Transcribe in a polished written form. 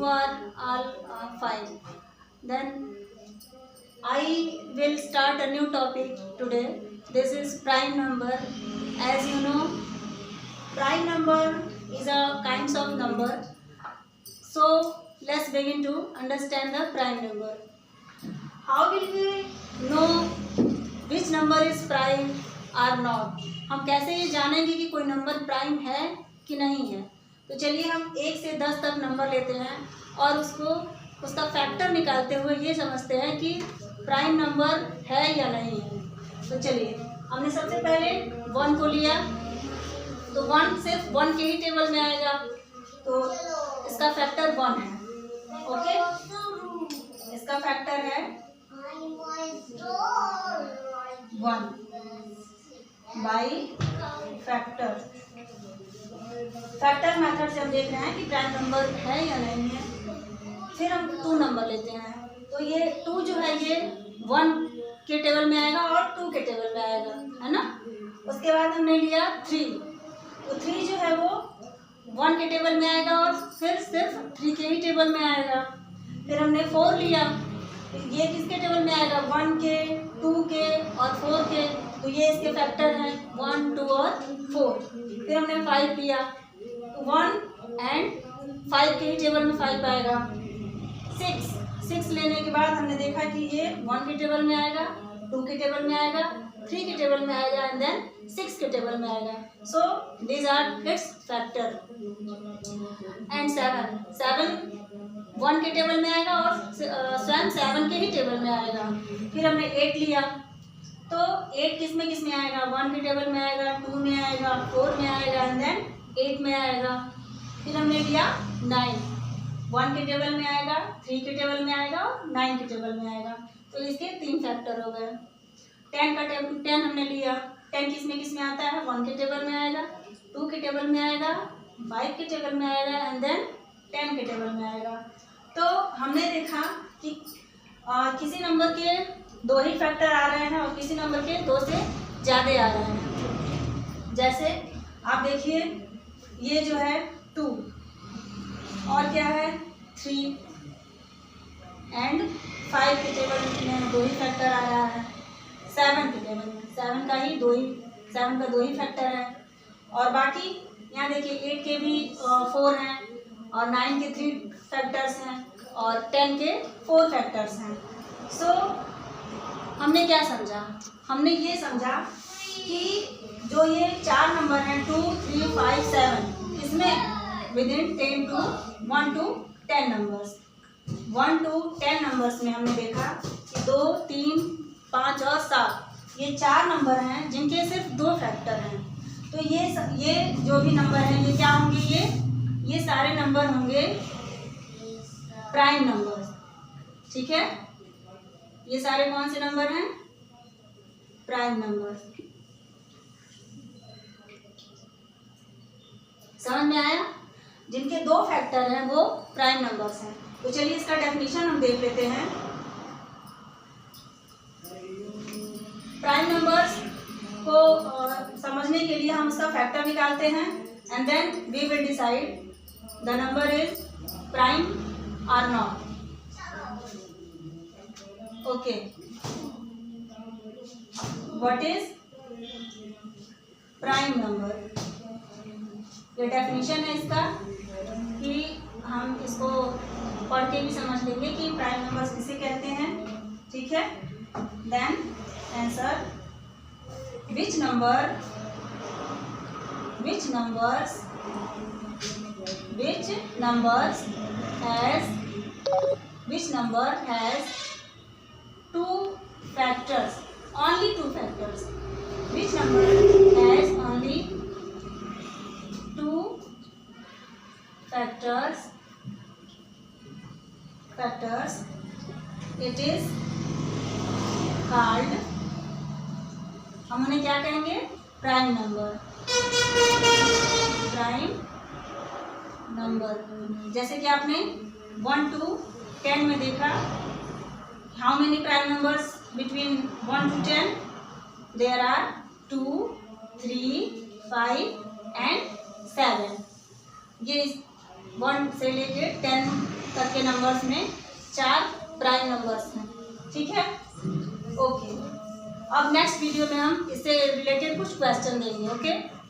you are all fine. Then I will start a new topic today. This is prime number. As you know, prime number is a kinds of number. So let's begin to understand the prime number. How will we know which number is prime or not? हम कैसे ये जानेंगे कि कोई number prime है कि नहीं है? तो चलिए हम 1 से 10 तक नंबर लेते हैं और उसका फैक्टर निकालते हुए ये समझते हैं कि प्राइम नंबर है या नहीं है। तो चलिए, हमने सबसे पहले 1 को लिया, तो 1 सिर्फ 1 के ही टेबल में आएगा, तो इसका फैक्टर 1 है। ओके, इसका फैक्टर है 1 बाई फैक्टर मेथड से हम देख रहे हैं कि प्राइम नंबर है या नहीं है। फिर हम 2 नंबर लेते हैं, तो ये 2 जो है ये 1 के टेबल में आएगा और 2 के टेबल में आएगा, है ना। उसके बाद हमने लिया 3, तो 3 जो है वो 1 के टेबल में आएगा और फिर सिर्फ 3 के ही टेबल में आएगा। फिर हमने 4 लिया, ये किसके टेबल में आएगा? 1 के, 2 के और 4 के, तो ये इसके फैक्टर हैं 1, 2 और 4। फिर हमने 5 लिया, तो 1 एंड 5 के ही टेबल में 5 आएगा। 6 लेने के बाद हमने देखा कि ये 1 के टेबल में आएगा, 2 के टेबल में आएगा, 3 के टेबल में आएगा एंड देन 6 के टेबल में आएगा। So these are its factor. And 7 1 के टेबल में आएगा और स्वयं 7 के ही टेबल में आएगा। फिर हमने 8 लिया, तो 8 किस में आएगा? 1 के टेबल में आएगा, 2 में आएगा, 4 में आएगा एंड देन 8 में आएगा। फिर हमने लिया 9, 1 के टेबल में आएगा, 3 के टेबल में आएगा और 9 के टेबल में आएगा, तो इसके 3 फैक्टर हो गए। 10 हमने लिया, 10 किस में आता है? 1 के टेबल में आएगा, 2 के टेबल में आएगा, 5 के टेबल में आएगा एंड देन 10 के टेबल में आएगा। तो हमने देखा कि किसी नंबर के 2 ही फैक्टर आ रहे हैं और किसी नंबर के 2 से ज़्यादा आ रहे हैं। जैसे आप देखिए, ये जो है 2 और क्या है 3 एंड 5 के टेबल में 2 ही फैक्टर आ रहा है। 7 के टेबल में 7 का 2 ही फैक्टर है। और बाकी यहाँ देखिए 8 के भी 4 हैं और 9 के 3 फैक्टर्स हैं और 10 के 4 फैक्टर्स हैं। सो हमने क्या समझा? हमने ये समझा कि जो ये 4 नंबर हैं 2, 3, 5, 7, इसमें within 1 to 10 numbers, 1 to 10 numbers में हमने देखा कि 2, 3, 5 और 7 ये 4 नंबर हैं जिनके सिर्फ 2 फैक्टर हैं। तो ये जो भी नंबर हैं ये क्या होंगे? ये सारे नंबर होंगे प्राइम नंबर। ठीक है, ये सारे कौन से नंबर हैं? Prime number. समझ में आया? जिनके 2 फैक्टर हैं वो प्राइम नंबर्स हैं। तो चलिए इसका डेफिनेशन हम देख लेते हैं। प्राइम नंबर्स को समझने के लिए हम उसका फैक्टर निकालते हैं and then we will decide the number is prime और not. Okay, what is prime number? ये डेफिनेशन है इसका कि हम इसको पढ़ के भी समझ लेंगे कि प्राइम नंबर्स किसे कहते हैं। ठीक है, then answer, which number has 2 factors, only 2 factors? Which number has only 2 factors? It is called, हम उन्हें क्या कहेंगे? Prime number. जैसे कि आपने 1 to 10 में देखा, how many prime numbers between 1 to 10? There are 2, 3, 5 and 7। ये 1 से लेके 10 तक के नंबर्स में 4 प्राइम नंबर्स हैं, ठीक है। ओके, अब नेक्स्ट वीडियो में हम इससे रिलेटेड कुछ क्वेश्चन देंगे। ओके।